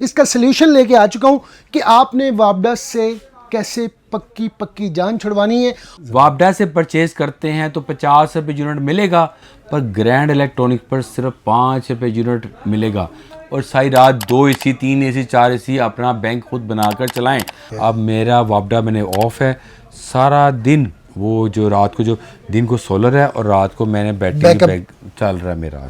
इसका सलूशन लेके आ चुका हूँ कि आपने वापडा से कैसे पक्की जान छुड़वानी है। वापडा से परचेज करते हैं तो 50 रुपये यूनिट मिलेगा, पर ग्रैंड इलेक्ट्रॉनिक पर सिर्फ 5 रुपये यूनिट मिलेगा। और सारी रात 2 AC 3 AC 4 AC अपना बैंक खुद बनाकर चलाएं। अब मेरा वापडा मैंने ऑफ है, सारा दिन वो जो रात को जो दिन को सोलर है और रात को मैंने बैटरी बैक चल रहा है मेरा।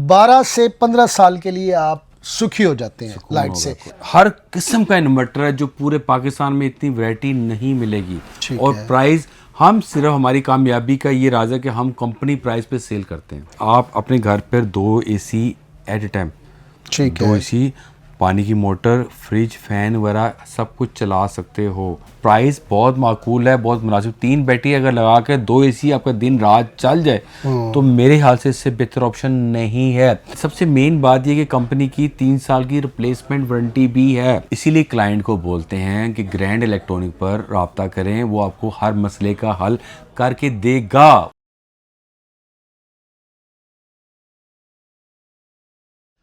12 से 15 साल के लिए आप सुखी हो जाते हैं लाइट से। हर किस्म का इन्वर्टर है जो पूरे पाकिस्तान में इतनी वैरायटी नहीं मिलेगी। और प्राइस हम सिर्फ हमारी कामयाबी का ये राज है कि हम कंपनी प्राइस पे सेल करते हैं। आप अपने घर पर 2 AC at a time, 2 AC, पानी की मोटर, फ्रिज, फैन वगैरह सब कुछ चला सकते हो। प्राइस बहुत माकूल है, बहुत मुनासिब। 3 बैटरी अगर लगा के 2 AC आपका दिन रात चल जाए तो मेरे ख्याल से इससे बेहतर ऑप्शन नहीं है। सबसे मेन बात यह कि कंपनी की 3 साल की रिप्लेसमेंट वारंटी भी है। इसीलिए क्लाइंट को बोलते हैं कि ग्रैंड इलेक्ट्रॉनिक पर राब्ता करें, वो आपको हर मसले का हल करके देगा।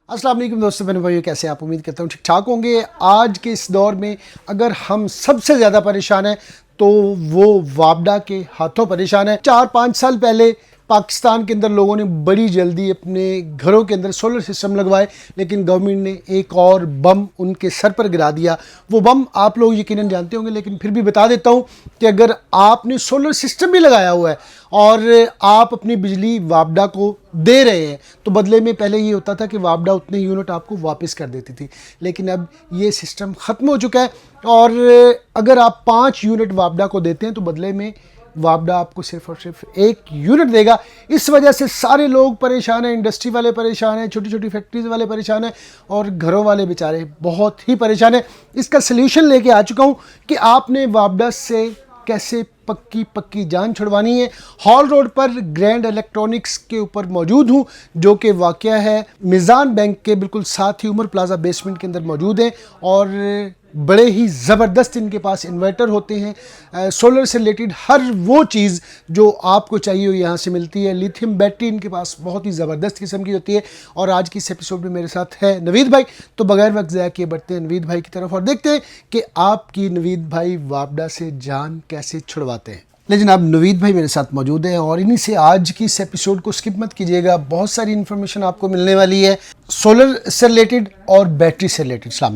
अस्सलाम वालेकुम दोस्तों, बहनों भाइयों, कैसे आप? उम्मीद करता हूँ ठीक ठाक होंगे। आज के इस दौर में अगर हम सबसे ज़्यादा परेशान हैं तो वो वापडा के हाथों परेशान है। 4-5 साल पहले पाकिस्तान के अंदर लोगों ने बड़ी जल्दी अपने घरों के अंदर सोलर सिस्टम लगवाए, लेकिन गवर्नमेंट ने एक और बम उनके सर पर गिरा दिया। वो बम आप लोग यकीनन जानते होंगे, लेकिन फिर भी बता देता हूँ कि अगर आपने सोलर सिस्टम भी लगाया हुआ है और आप अपनी बिजली वापडा को दे रहे हैं तो बदले में पहले ये होता था कि वापडा उतने यूनिट आपको वापस कर देती थी, लेकिन अब ये सिस्टम ख़त्म हो चुका है। और अगर आप 5 यूनिट वापडा को देते हैं तो बदले में वापडा आपको सिर्फ और सिर्फ 1 यूनिट देगा। इस वजह से सारे लोग परेशान हैं, इंडस्ट्री वाले परेशान हैं, छोटी छोटी फैक्ट्रीज वाले परेशान हैं और घरों वाले बेचारे बहुत ही परेशान हैं। इसका सलूशन लेके आ चुका हूँ कि आपने वापडा से कैसे पक्की जान छुड़वानी है। हॉल रोड पर ग्रैंड इलेक्ट्रॉनिक्स के ऊपर मौजूद हूँ, जो कि वाक़या है मिज़ान बैंक के बिल्कुल साथ ही उमर प्लाजा बेसमेंट के अंदर मौजूद है। और बड़े ही ज़बरदस्त इनके पास इन्वर्टर होते हैं। सोलर से रिलेटेड हर वो चीज़ जो आपको चाहिए वो यहाँ से मिलती है। लिथियम बैटरी इनके पास बहुत ही ज़बरदस्त किस्म की होती है। और आज की इस एपिसोड में मेरे साथ है नवीद भाई। तो बगैर वक्त ज़ाया किए बढ़ते हैं नवीद भाई की तरफ और देखते हैं कि आपकी नवीद भाई वापडा से जान कैसे छुड़वाते हैं। लेकिन अब नवीद भाई मेरे साथ मौजूद हैं और इन्हीं से आज की इस एपिसोड को स्किप मत कीजिएगा। बहुत सारी इन्फॉर्मेशन आपको मिलने वाली है सोलर से रिलेटेड और बैटरी से रिलेटेड। अस्सलाम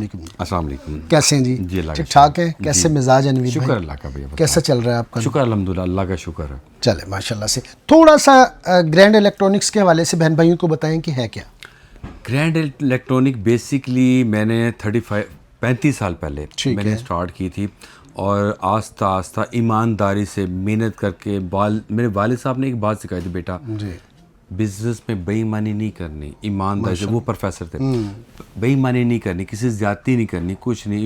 वालेकुम। कैसे हैं जी? ठीक ठाक है? कैसे मिजाज है नवीद भाई? शुक्र अल्लाह का भैया। कैसा चल रहा है आपका? शुक्र अल्हम्दुलिल्लाह, अल्लाह का शुक्र है। चले माशाल्लाह से। थोड़ा सा ग्रैंड इलेक्ट्रॉनिक्स के हवाले से बहन भाइयों को बताएं कि है क्या ग्रैंड इलेक्ट्रॉनिक। बेसिकली मैंने 35 साल पहले मैंने स्टार्ट की थी और आस्ता आस्ता ईमानदारी से मेहनत करके मेरे वालिद साहब ने एक बात सिखाई थी, बेटा बिजनेस में बेईमानी नहीं करनी, ईमानदारी से। वो प्रोफेसर थे। बेईमानी नहीं करनी, किसी से ज्यादती नहीं करनी, कुछ नहीं,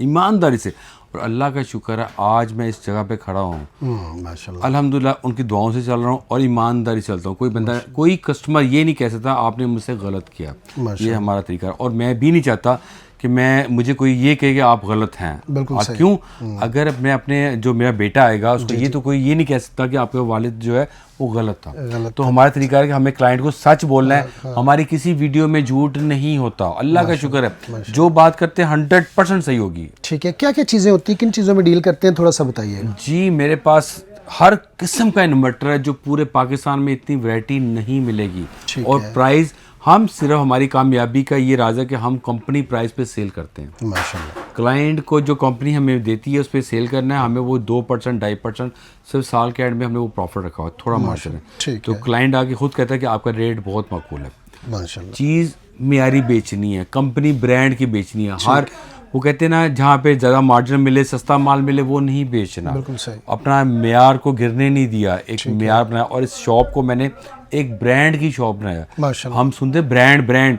ईमानदारी से। और अल्लाह का शुक्र है आज मैं इस जगह पे खड़ा हूँ माशाल्लाह, अल्हम्दुलिल्लाह। उनकी दुआओं से चल रहा हूँ और ईमानदारी से चलता हूँ। कोई बंदा, कोई कस्टमर ये नहीं कह सकता आपने मुझसे गलत किया। ये हमारा तरीका है और मैं भी नहीं चाहता कि मुझे कोई ये कहे कि आप गलत हैं। बिल्कुल सही। क्यों? अगर मैं अपने जो मेरा बेटा आएगा उसको ये तो कोई ये नहीं कह सकता कि आपका वालिद जो है वो गलत था। तो हमारा तरीका है कि हमें क्लाइंट को सच बोलना है। हमारी किसी वीडियो में झूठ नहीं होता। अल्लाह का शुक्र है जो बात करते हैं 100% सही होगी। ठीक है, क्या क्या चीज़ें होती हैं, किन चीज़ों में डील करते हैं, थोड़ा सा बताइए जी। मेरे पास हर किस्म का इन्वर्टर है जो पूरे पाकिस्तान में इतनी वैरायटी नहीं मिलेगी। और प्राइस हम सिर्फ हमारी कामयाबी का ये राज है कि हम कंपनी प्राइस पे सेल करते हैं माशाल्लाह। क्लाइंट को जो कंपनी हमें देती है उस पर सेल करना है। हमें वो 2% 2.5% सिर्फ साल के एंड में हमने वो प्रॉफिट रखा हुआ है, थोड़ा मार्जिन है। तो क्लाइंट आके खुद कहता है कि आपका रेट बहुत माकूल है। माशाल्लाह। चीज़ मियारी बेचनी है, कंपनी ब्रांड की बेचनी है। हर वो कहते हैं ना, जहाँ पे ज़्यादा मार्जिन मिले, सस्ता माल मिले, वो नहीं बेचना। बिल्कुल सही। अपना मियार को गिरने नहीं दिया, एक मियार बनाया। और इस शॉप को मैंने एक ब्रांड की शॉप बनाया। हम सुनते ब्रांड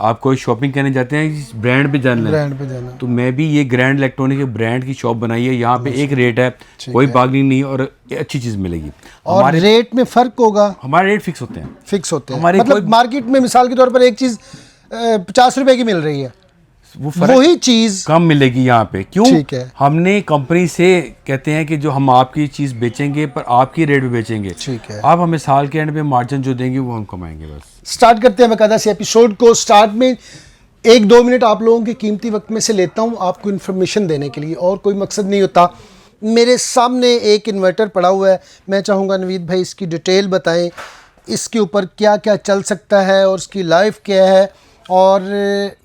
आप कोई शॉपिंग करने जाते हैं ब्रांड पे जाना, तो मैं भी ये ग्रैंड इलेक्ट्रॉनिक के ब्रांड की शॉप बनाई है। यहाँ पे एक रेट है, कोई बार्गेनिंग नहीं और अच्छी चीज़ मिलेगी। और हमारे रेट में फ़र्क होगा? हमारे रेट फिक्स होते हैं। हमारे मतलब मार्केट में मिसाल के तौर पर एक चीज़ 50 रुपए की मिल रही है, वही चीज कम मिलेगी यहाँ पे। क्यों? ठीक है। हमने कंपनी से कहते हैं कि जो हम आपकी चीज बेचेंगे पर आपकी रेट पे बेचेंगे। ठीक है। आप हमें साल के एंड पे मार्जिन जो देंगे वो हम कमाएंगे। बस स्टार्ट करते हैं बकायदा से एपिसोड को। स्टार्ट में एक दो मिनट आप लोगों के कीमती वक्त में से लेता हूँ आपको इन्फॉर्मेशन देने के लिए, और कोई मकसद नहीं होता। मेरे सामने एक इन्वर्टर पड़ा हुआ है, मैं चाहूँगा नवीद भाई इसकी डिटेल बताएं, इसके ऊपर क्या क्या चल सकता है और इसकी लाइफ क्या है, और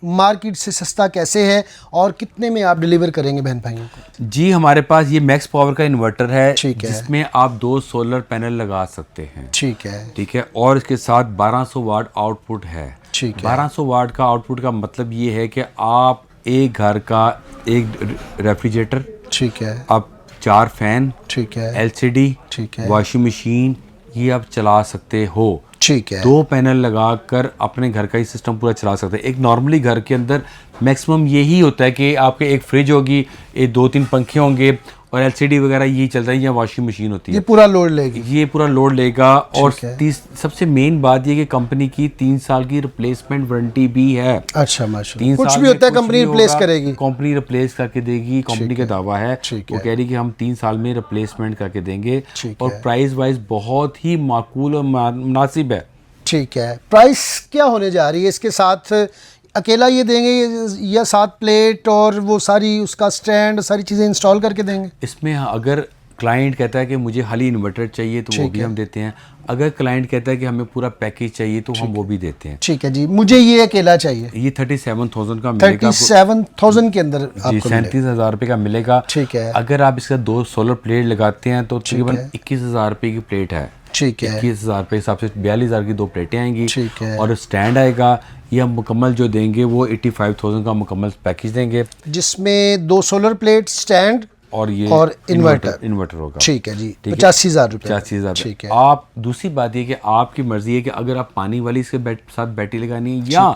मार्केट से सस्ता कैसे है, और कितने में आप डिलीवर करेंगे बहन भाइयों को। जी हमारे पास ये मैक्स पावर का इन्वर्टर है, ठीक है। जिसमें आप 2 सोलर पैनल लगा सकते हैं। ठीक है। ठीक है, और इसके साथ 1200 वाट आउटपुट है। ठीक है। 1200 वाट का आउटपुट का मतलब ये है कि आप एक घर का एक रेफ्रिजरेटर, ठीक है। आप 4 फैन, ठीक है। एलसीडी, ठीक है। वॉशिंग मशीन, ये आप चला सकते हो। ठीक है। 2 पैनल लगाकर अपने घर का ही सिस्टम पूरा चला सकते हैं। एक नॉर्मली घर के अंदर मैक्सिमम यही होता है कि आपके एक फ्रिज होगी, ये 2-3 पंखे होंगे और एलसीडी वगैरह यही चलता है, या वॉशिंग मशीन होती ये है। पूरा लोड लेगी। ये पूरा लोड लेगा। और ठीक है। सबसे मेन बात ये कि कंपनी की 3 साल की रिप्लेसमेंट वारंटी भी है। अच्छा माशाल्लाह, 3 कुछ साल भी में होता है कुछ कंपनी भी रिप्लेस होगा, करेगी। कंपनी रिप्लेस करके देगी, कंपनी का दावा है। ठीक वो है। कह रही कि हम 3 साल में रिप्लेसमेंट करके देंगे, ठीक और है। प्राइस वाइज बहुत ही माकूल और मुनासिब है। ठीक है। प्राइस क्या होने जा रही है इसके साथ? अकेला ये देंगे या साथ प्लेट और वो सारी उसका स्टैंड सारी चीज़ें इंस्टॉल करके देंगे? इसमें अगर क्लाइंट कहता है कि मुझे खाली इन्वर्टर चाहिए तो वो भी हम देते हैं। अगर क्लाइंट कहता है कि हमें पूरा पैकेज चाहिए तो हम वो भी देते हैं। ठीक है जी, मुझे ये अकेला चाहिए। ये 37,000 का मिलेगा। 37,000 के अंदर जी, आपको 37,000 रुपये का मिलेगा। ठीक है। अगर आप इसका 2 सोलर प्लेट लगाते हैं तो तकरीबन 21,000 रुपये की प्लेट है। ठीक है। 21,000 रुपये हिसाब से 42,000 की 2 प्लेटें आएंगी। ठीक है। और स्टैंड आएगा, ये हम मुकम्मल जो देंगे वो 85,000 का मुकम्मल पैकेज देंगे, जिसमें 2 सोलर प्लेट, स्टैंड और ये और इन्वर्टर होगा। ठीक है जी। ठीक है। 85,000 रुपये। 85,000। ठीक है। आप दूसरी बात ये कि आपकी मर्जी है कि अगर आप पानी वाली इसके साथ बैटरी लगानी है या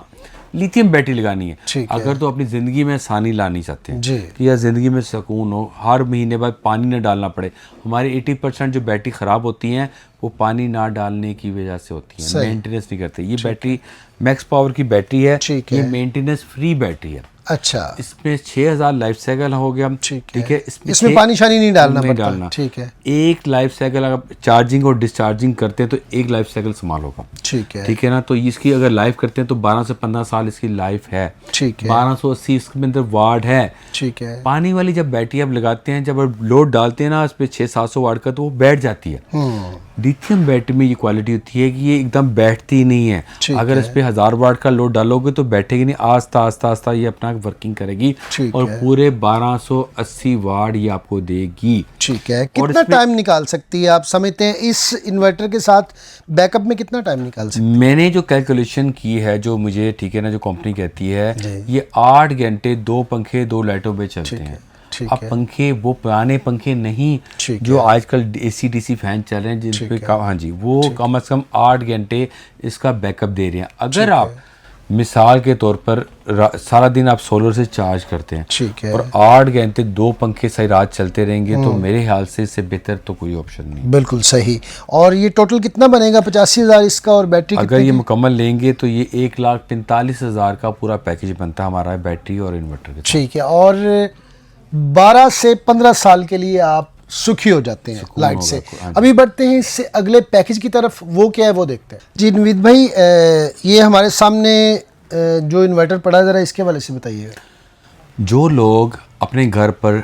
लिथियम बैटरी लगानी है। ठीक है। अगर तो अपनी ज़िंदगी में आसानी लानी चाहते हैं जी। कि यार ज़िंदगी में सुकून हो, हर महीने बाद पानी न डालना पड़े। हमारी 80% जो बैटरी ख़राब होती हैं वो पानी ना डालने की वजह से होती हैं, मेंटेनेंस नहीं करते। ये बैटरी मैक्स पावर की बैटरी है, ठीक ये है। मेंटेनेंस फ्री बैटरी है। अच्छा। इसमें 6,000 लाइफ साइकिल हो गया। ठीक है। इसमें छः- पानी शानी नहीं डालना नहीं पड़ता। डालना। ठीक है। एक लाइफ साइकिल अगर चार्जिंग और डिस्चार्जिंग करते हैं तो एक लाइफ साइकिल इस्तेमाल होगा। ठीक है। ठीक है ना। तो इसकी अगर लाइफ करते हैं तो 12 से 15 साल इसकी लाइफ है। ठीक है। 1280 इसके अंदर वाट है। ठीक है। पानी वाली जब बैटरी आप लगाते हैं, जब आप लोड डालते हैं ना इस पे 600-700 वाट का, तो वो बैठ जाती है। लिथियम बैटरी में ये क्वालिटी होती है कि ये एकदम बैठती ही नहीं है। ठीक अगर है। इस पे 1000 वाट का लोड डालोगे तो बैठेगी नहीं, आस्ता आस्ता आस्ता ये अपना वर्किंग करेगी। ठीक और है। पूरे 1280 वाट ये आपको देगी। ठीक है। और कितना इसमें- टाइम निकाल सकती है आप समझते हैं इस इन्वर्टर के साथ बैकअप में कितना टाइम निकाल सकती मैंने जो कैलकुलेशन की है, जो मुझे ठीक है ना, जो कंपनी कहती है, जी। ये 8 घंटे 2 पंखे 2 लाइटों पे चलते हैं। ठीक अब है। पंखे वो पुराने पंखे नहीं ठीक जो आजकल AC DC फैन चल रहे हैं जिन ठीक पे है। हाँ जी, वो कम से कम 8 घंटे इसका बैकअप दे रहे हैं। अगर आप मिसाल के तौर पर सारा दिन आप सोलर से चार्ज करते हैं, ठीक है। और 8 घंटे 2 पंखे सारी रात चलते रहेंगे, तो मेरे ख्याल से इससे बेहतर तो कोई ऑप्शन नहीं। बिल्कुल सही। और ये टोटल कितना बनेगा? 85,000 इसका, और बैटरी अगर ये मुकम्मल लेंगे तो ये 1,45,000 का पूरा पैकेज बनता है हमारा, बैटरी और इन्वर्टर के साथ। ठीक है। और 12 से 15 साल के लिए आप सुखी हो जाते हैं लाइट होगा, से। हाँ जी। अभी बढ़ते हैं इससे अगले पैकेज की तरफ, वो क्या है वो देखते हैं जी। नवीद भाई, ये हमारे सामने जो इन्वर्टर पड़ा है, ज़रा इसके हवाले से बताइएगा। जो लोग अपने घर पर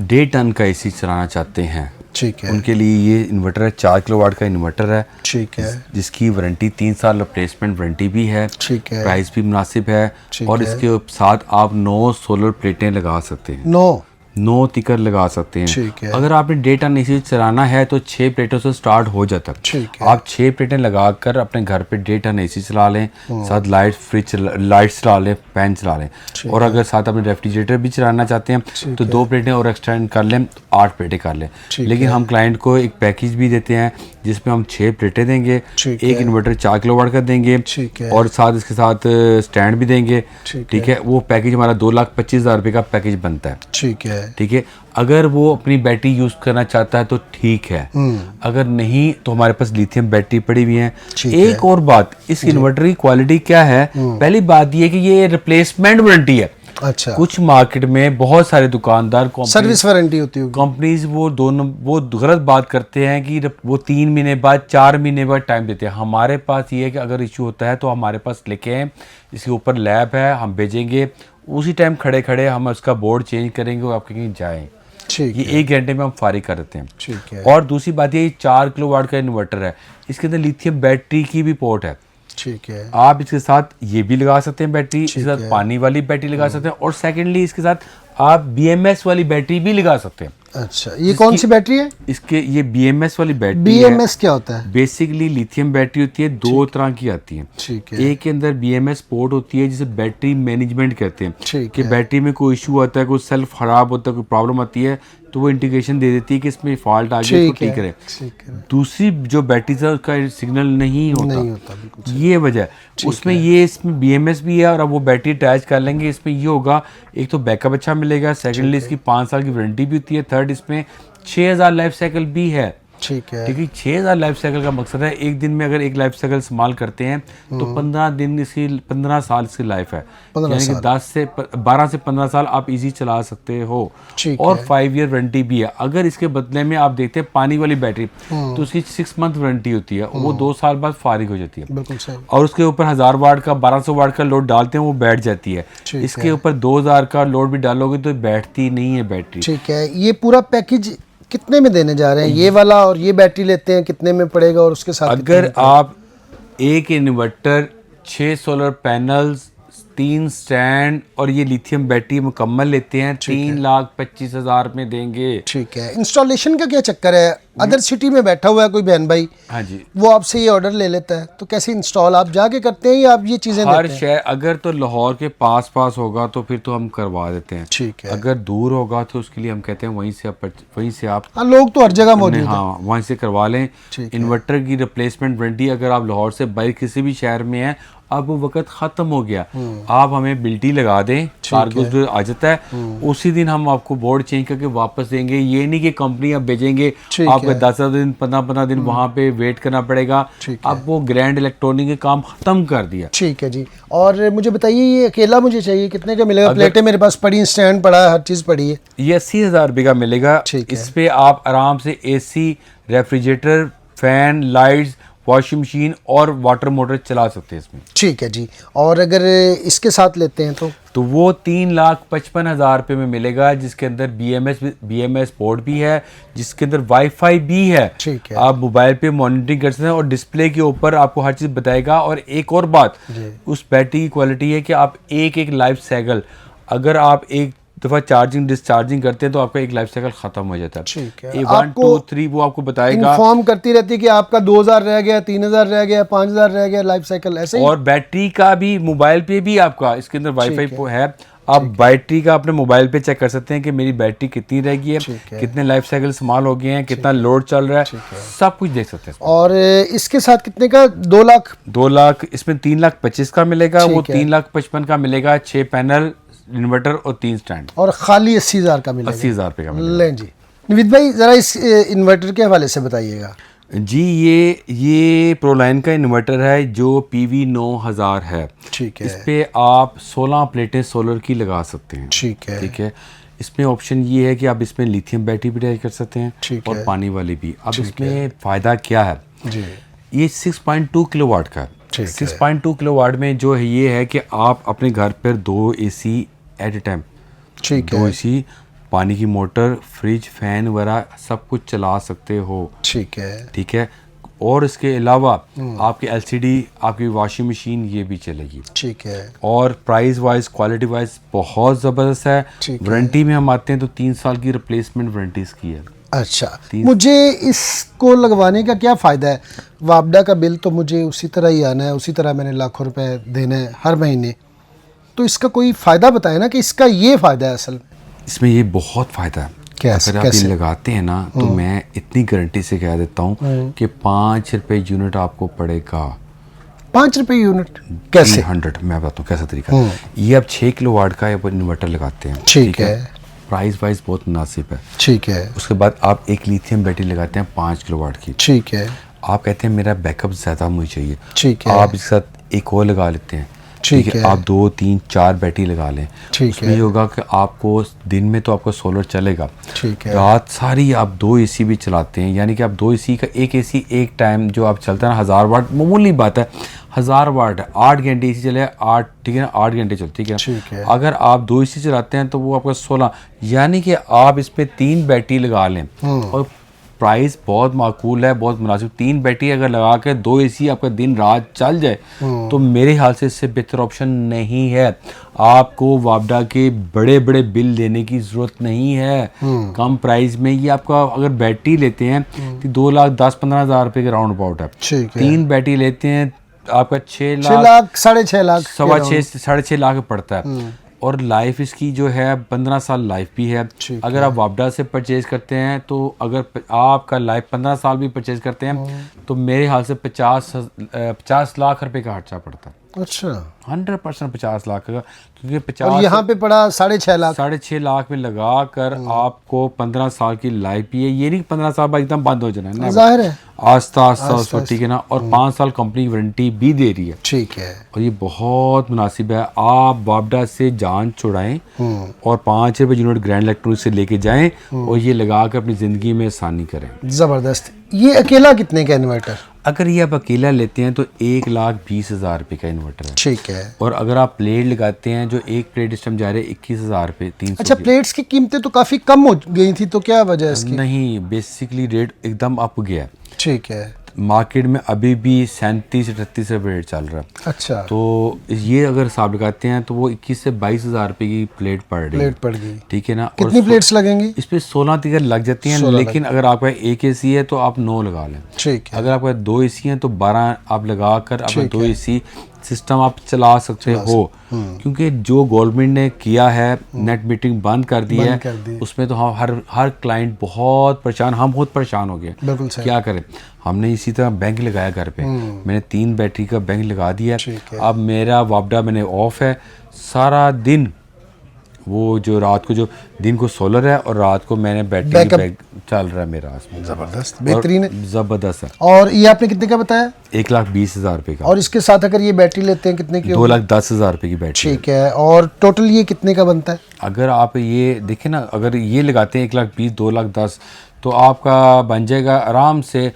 1.5 टन का AC चलाना चाहते हैं, ठीक है। उनके लिए ये इन्वर्टर है। 4 किलोवाट का इन्वर्टर है। ठीक है। जिसकी वारंटी 3 साल रिप्लेसमेंट वारंटी भी है। ठीक है। प्राइस भी मुनासिब है। ठीक और है। इसके साथ आप 9 सोलर प्लेटें लगा सकते हैं। 9 तिकर लगा सकते हैं। ठीक है। अगर आपने 1.5 टन AC चलाना है तो 6 प्लेटों से स्टार्ट हो जाता है। ठीक है। आप 6 प्लेटें लगाकर अपने घर पे 1.5 टन AC चला लें, साथ लाइट चला लें, फैन चला लें। और अगर साथ अपने रेफ्रिजरेटर भी चलाना चाहते हैं तो 2 प्लेटें और एक्सटेंड कर लें, 8 प्लेटें कर लें। लेकिन हम क्लाइंट को एक पैकेज भी देते हैं जिसमें हम 6 प्लेटें देंगे, ठीक एक इन्वर्टर 4 किलोवाट का देंगे, ठीक है। और साथ इसके साथ स्टैंड भी देंगे। ठीक है। वो पैकेज हमारा 2,25,000 रुपये का पैकेज बनता है। ठीक है। ठीक है। अगर वो अपनी बैटरी यूज करना चाहता है तो ठीक है, अगर नहीं तो हमारे पास लिथियम बैटरी पड़ी हुई है। एक और बात, इस इन्वर्टर की क्वालिटी क्या है? पहली बात ये कि ये रिप्लेसमेंट वारंटी है। अच्छा, कुछ मार्केट में बहुत सारे दुकानदार सर्विस वारंटी होती होगी। कंपनीज वो गलत बात करते हैं कि वो 3 महीने बाद 4 महीने बाद टाइम देते हैं। हमारे पास ये है कि अगर इशू होता है तो हमारे पास लेके आए, इसके ऊपर लैब है, हम भेजेंगे, उसी टाइम खड़े खड़े हम उसका बोर्ड चेंज करेंगे और आप कहीं जाएँ। ठीक ये है, 1 घंटे में हम फारिग कर देते हैं। ठीक है, और दूसरी बात ये 4 किलोवाट का इन्वर्टर है, इसके अंदर लिथियम बैटरी की भी पोर्ट है। ठीक है, आप इसके साथ ये भी लगा सकते हैं बैटरी, इसके साथ है। पानी वाली बैटरी लगा सकते हैं, और सेकेंडली इसके साथ आप BMS वाली बैटरी भी लगा सकते हैं। अच्छा, ये कौन सी बैटरी है? इसके ये BMS वाली बैटरी BMS क्या होता है? बेसिकली लिथियम बैटरी होती है, 2 तरह की आती है। ठीक है, एक के अंदर BMS पोर्ट होती है जिसे बैटरी मैनेजमेंट कहते हैं, ठीक कि है, बैटरी में कोई इशू आता है, कोई सेल्फ खराब होता है, कोई प्रॉब्लम आती है, तो वो इंडिकेशन दे देती है कि इसमें फॉल्ट आ गया, इसको ठीक करें। ठीक है, दूसरी जो बैटरीज है उसका सिग्नल नहीं होता, नहीं होता, बिल्कुल। ये वजह है। उसमें ये इसमें BMS भी है, और अब वो बैटरी अटैच कर लेंगे, इसमें ये होगा, एक तो बैकअप अच्छा मिलेगा, सेकेंडली इसकी 5 साल की वारंटी भी होती है, थर्ड इसमें 6000 लाइफ साइकिल भी है। ठीक है, क्योंकि 6000 लाइफ साइकिल का मकसद है, एक दिन में अगर एक लाइफ साइकिल इस्तेमाल करते हैं तो 15 दिन इसकी 15 साल इसकी लाइफ है, 15 यानी कि साल। 12 से 15 साल आप इजी चला सकते हो। ठीक और है। 5 ईयर वारंटी भी है। अगर इसके बदले में आप देखते हैं पानी वाली बैटरी, तो उसकी 6 मंथ वारंटी होती है, वो 2 साल बाद फारिग हो जाती है। बिल्कुल सही। और उसके ऊपर 1000 वाट का 1200 वाट का लोड डालते हैं, वो बैठ जाती है। ठीक इसके ऊपर 2000 का लोड भी डालोगे तो बैठती नहीं है बैटरी। ठीक है, ये पूरा पैकेज कितने में देने जा रहे हैं? ये वाला और ये बैटरी लेते हैं कितने में पड़ेगा, और उसके साथ अगर आप एक इन्वर्टर, 6 सोलर पैनल्स, 3 स्टैंड और ये लिथियम बैटरी मुकम्मल लेते हैं, 3,25,000 में देंगे। ठीक है। इंस्टॉलेशन का क्या चक्कर है? अदर सिटी में बैठा हुआ है कोई बहन भाई, हाँ जी, वो आपसे ये ऑर्डर ले लेता है, तो कैसे इंस्टॉल आप जाके करते हैं या आप ये चीज़ें हर देते हैं? शहर अगर तो लाहौर के पास होगा तो फिर तो हम करवा देते हैं। ठीक है। अगर दूर होगा तो उसके लिए हम कहते हैं वहीं से आप हाँ, लोग तो हर जगह मौजूद हैं। हाँ वहीं से करवा लें। ठीक है। इन्वर्टर की रिप्लेसमेंट वारंटी अगर आप लाहौर से बाहर किसी भी शहर में हैं, अब वो वक्त ख़त्म हो गया, आप हमें बिल्टी लगा दें, कार्गो जो आ जाता है उसी दिन हम आपको बोर्ड चेंज करके वापस देंगे। ये नहीं कि कंपनी आप भेजेंगे, ठीक आपको है। 10 दिन 15 दिन वहाँ पे वेट करना पड़ेगा। ठीक है। अब वो ग्रैंड इलेक्ट्रॉनिक के काम ख़त्म कर दिया। ठीक है जी। और मुझे बताइए, ये अकेला मुझे चाहिए, कितने का मिलेगा? प्लेटें मेरे पास पड़ी, स्टैंड पड़ा है, हर चीज़ पड़ी है। ये 80,000 रुपये का मिलेगा। ठीक है। इस पे आप आराम से AC, refrigerator, fan, lights, washing machine और वाटर मोटर चला सकते हैं इसमें। ठीक है जी। और अगर इसके साथ लेते हैं तो वो 3,55,000 रुपये में मिलेगा, जिसके अंदर BMS पोर्ट भी है, जिसके अंदर वाईफाई भी है। ठीक है। आप मोबाइल पे मॉनिटरिंग कर सकते हैं और डिस्प्ले के ऊपर आपको हर चीज़ बताएगा। और एक और बात, उस बैटरी की क्वालिटी है कि आप एक लाइफ साइकिल, अगर आप एक दफ़ा चार्जिंग डिस्चार्जिंग करते हैं तो आपका एक लाइफ साइकिल ख़त्म हो जाता है। ठीक है। 1 2 3 वो आपको बताएगा, इन्फॉर्म करती रहती है कि आपका 2000 रह गया, 3000 रह गया, 5000 रह गया लाइफ साइकिल, ऐसे ही। और बैटरी का भी मोबाइल पे भी आपका इसके अंदर वाईफाई है। आप बैटरी का अपने मोबाइल पे चेक कर सकते हैं कि मेरी बैटरी कितनी रह गई है, कितने लाइफ साइकिल इस्तेमाल हो गए हैं, कितना लोड चल रहा है, सब कुछ देख सकते हैं। और इसके साथ कितने का? 2 लाख? 2 लाख, इसमें 3,25,000 का मिलेगा, वो ठीक है। 3,55,000 का मिलेगा, 6 पैनल, इन्वर्टर और 3 स्टैंड, और खाली 80,000 का मिलेगा। 80,000 रुपये का मिलेगा। लें जी। निविद भाई, ज़रा इस इन्वर्टर के हवाले से बताइएगा। जी, ये प्रोलाइन का इन्वर्टर है जो PV 9000 है। ठीक है। इस पे आप 16 प्लेटें सोलर की लगा सकते हैं। ठीक है। ठीक है। इसमें ऑप्शन ये है कि आप इसमें लिथियम बैटरी भी अटैच कर सकते हैं, ठीक और है। पानी वाली भी। अब इसमें फ़ायदा क्या है जी। ये 6.2 किलोवाट का है। ठीक है। 6.2 किलोवाट में जो है ये है कि आप अपने घर पर 2 AC एट ए टाइम, ठीक 2 है। AC, पानी की मोटर, फ्रिज, फैन वगैरह सब कुछ चला सकते हो। ठीक है। ठीक है। और इसके अलावा आपकी LCD, आपकी वॉशिंग मशीन ये भी चलेगी। ठीक है। और प्राइस वाइज, क्वालिटी वाइज बहुत ज़बरदस्त है। ठीक है। वारंटी में हम आते हैं तो 3 साल की रिप्लेसमेंट वारंटी इसकी है। अच्छा, मुझे इसको लगवाने का क्या फ़ायदा है? वापडा का बिल तो मुझे उसी तरह ही आना है, उसी तरह मैंने लाखों रुपए देने हैं हर महीने, तो इसका कोई फ़ायदा बताए ना कि इसका ये फ़ायदा है असल में। इसमें ये बहुत फ़ायदा है। कैसे? अगर आप ये लगाते हैं ना तो मैं इतनी गारंटी से कह देता हूँ कि 5 रुपये यूनिट आपको पड़ेगा। 5 रुपये यूनिट? कैसे? 100, मैं बताता हूँ कैसा तरीका। ये आप 6 किलोवाट का इन्वर्टर लगाते हैं। ठीक है। प्राइस वाइज बहुत मुनासिब है। ठीक है। उसके बाद आप एक लिथियम बैटरी लगाते हैं 5 किलोवाट की। ठीक है। आप कहते हैं मेरा बैकअप ज़्यादा मुझे चाहिए। ठीक है। आप इसके साथ एक और लगा लेते हैं, ठीक है। आप 2 3 4 बैटरी लगा लें। ठीक उसमें है। ये होगा कि आपको दिन में तो आपका सोलर चलेगा, ठीक है। रात सारी आप 2 एसी भी चलाते हैं, यानी कि आप 2 एसी का एक एसी एक टाइम जो आप चलता है ना 1000 वाट, मामूली बात है 1000 वाट है, 8 घंटे एसी चले 8, ठीक है ना, 8 घंटे चलती है, ठीक है। अगर आप 2 एसी चलाते हैं तो वो आपका 16, यानी कि आप इस पे 3 बैटरी लगा लें और प्राइस बहुत माकूल है, बहुत मुनासिब। 3 बैटरी अगर लगा के 2 एसी आपका दिन रात चल जाए तो मेरे ख्याल से इससे बेहतर ऑप्शन नहीं है। आपको वापडा के बड़े बड़े बिल देने की ज़रूरत नहीं है कम प्राइस में। ये आपका अगर बैटरी लेते हैं तो 2,10,15,000 रुपये के राउंड अबाउट है। ठीक है। 3 बैटरी लेते हैं आपका 6 6 लाख 6.5 लाख 6.5 लाख पड़ता है। और लाइफ इसकी जो है 15 साल लाइफ भी है। अगर आप वापडा से परचेज करते हैं तो अगर आपका लाइफ 15 साल भी परचेज करते हैं तो मेरे हाल से 50 लाख रुपए का खर्चा पड़ता है। अच्छा, 100% 50 लाख का, क्योंकि 50 और यहाँ पे पड़ा 6.5 लाख। 6.5 लाख में लगा कर आपको 15 साल की लाइफ भी है। ये नहीं 15 साल बाद एकदम बंद हो जाना है, जाहिर है आस्ता आस्ता उसको, ठीक है ना। और 5 साल कंपनी वारंटी भी दे रही है। ठीक है। और ये बहुत मुनासिब है। आप वापडा से जान छुड़ाएं और 5 रुपये यूनिट ग्रैंड इलेक्ट्रॉनिक से लेके जाएं और ये लगा कर अपनी ज़िंदगी में आसानी करें। ज़बरदस्त। ये अकेला कितने का इन्वर्टर? अगर ये आप अकेला लेते हैं तो 1,20,000 रुपये का इन्वर्टर है। ठीक है। और अगर आप प्लेट लगाते हैं, जो एक प्लेट इस टाइम जा रहे हैं 21,000 रुपये 300। अच्छा, प्लेट्स की कीमतें तो काफ़ी कम हो गई थी, तो क्या वजह है इसकी? नहीं, बेसिकली रेट एकदम अप गया है। ठीक है। मार्केट में अभी भी 37-38 रुपये रेट चल रहा है। अच्छा, तो ये अगर हिसाब लगाते हैं तो वो 21 से 22,000 रुपये की प्लेट पड़ रही है। प्लेट पड़ गई, ठीक है ना। कितनी प्लेट्स लगेंगी? इस पे 16 तिगर लग जाती हैं, लेकिन अगर आपका एक एसी है तो आप 9 लगा लें। ठीक है। अगर आपका 2 एसी हैं तो 12 आप लगा कर अपना 2 एसी सिस्टम आप चला सकते हो। क्योंकि जो गवर्नमेंट ने किया है, नेट मीटिंग बंद कर दी है, उसमें तो हम हर क्लाइंट बहुत परेशान, हम बहुत परेशान हो गए। बिल्कुल सही। क्या करें, हमने इसी तरह बैंक लगाया घर पे। मैंने 3 बैटरी का बैंक लगा दिया। अब मेरा वापडा मैंने ऑफ है सारा दिन। वो जो रात को, जो दिन को सोलर है और रात को मैंने बैटरी बैग चल रहा है मेरा। जबरदस्त, बेहतरीन है, जबरदस्त है। और ये आपने कितने का बताया? 1,20,000 रुपये का। और इसके साथ अगर ये बैटरी लेते हैं कितने की? 2,10,000 रुपये की बैटरी। ठीक है। और टोटल ये कितने का बनता है? अगर आप ये देखें ना, अगर ये लगाते हैं 1,20,000 2,10,000 तो आपका बन जाएगा आराम से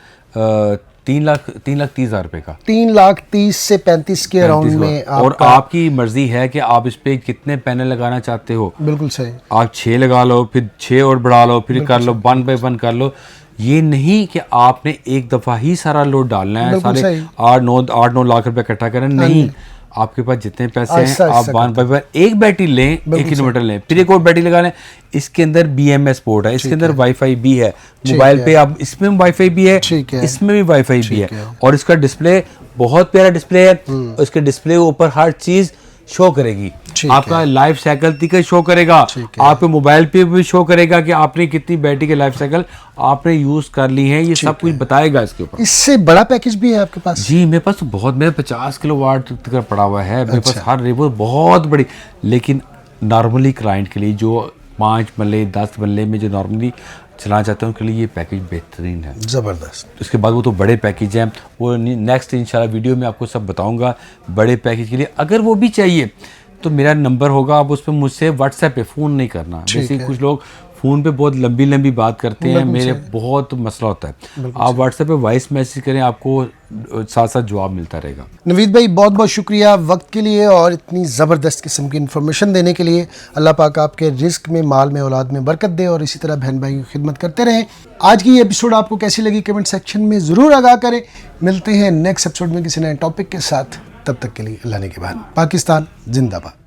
3,30,000 रुपये का। 3,30,000 से 35 के अराउंड में। और आपकी मर्जी है कि आप इस पे कितने पैनल लगाना चाहते हो। बिल्कुल सही। आप 6 लगा लो, फिर 6 और बढ़ा लो, फिर कर लो 1 बाय 1 कर लो। ये नहीं कि आपने एक दफ़ा ही सारा लोड डालना है, सारे 8-9 लाख रुपए इकट्ठा करना नहीं। आपके पास जितने पैसे हैं आप 1 बाय 1 एक बैटरी लें, एक इन्वर्टर लें, फिर एक और बैटरी लगा लें। इसके अंदर BMS पोर्ट है, इसके अंदर वाईफाई भी है। मोबाइल पे आप, इसमें वाईफाई भी है, इसमें भी वाईफाई भी है। और इसका डिस्प्ले बहुत प्यारा डिस्प्ले है। इसके डिस्प्ले के ऊपर हर चीज शो करेगी। आपका लाइफ साइकिल तक शो करेगा, आपके मोबाइल पे भी शो करेगा कि आपने कितनी बैटरी के लाइफ साइकिल आपने यूज कर ली है। ये सब कुछ बताएगा इसके ऊपर। इससे बड़ा पैकेज भी है आपके पास? जी, मेरे पास तो बहुत, मेरे 50 किलोवाट तक पड़ा हुआ है मेरे पास। हर रेवो बहुत बड़ी, लेकिन नॉर्मली क्लाइंट के लिए जो 5 मल्ले 10 मल्ले में जो नॉर्मली चलाना चाहते हैं उनके लिए ये पैकेज बेहतरीन है। ज़बरदस्त। उसके बाद वो तो बड़े पैकेज हैं, वो नेक्स्ट इंशाल्लाह वीडियो में आपको सब बताऊंगा। बड़े पैकेज के लिए अगर वो भी चाहिए तो मेरा नंबर होगा, आप उस पर मुझसे व्हाट्सएप पे फ़ोन नहीं करना। जैसे कुछ लोग फ़ोन पे बहुत लंबी लंबी बात करते हैं, मेरे बहुत मसला होता है। आप व्हाट्सएप पे वॉइस मैसेज करें, आपको साथ साथ जवाब मिलता रहेगा। नवीद भाई, बहुत बहुत शुक्रिया वक्त के लिए और इतनी ज़बरदस्त किस्म की इन्फॉर्मेशन देने के लिए। अल्लाह पाक आपके रिस्क में, माल में, औलाद में बरकत दे और इसी तरह बहन भाई की खिदमत करते रहें। आज की ये एपिसोड आपको कैसी लगी कमेंट सेक्शन में ज़रूर आगाह करें। मिलते हैं नेक्स्ट एपिसोड में किसी नए टॉपिक के साथ। तब तक के लिए अल्लाह ने के बाद। पाकिस्तान जिंदाबाद।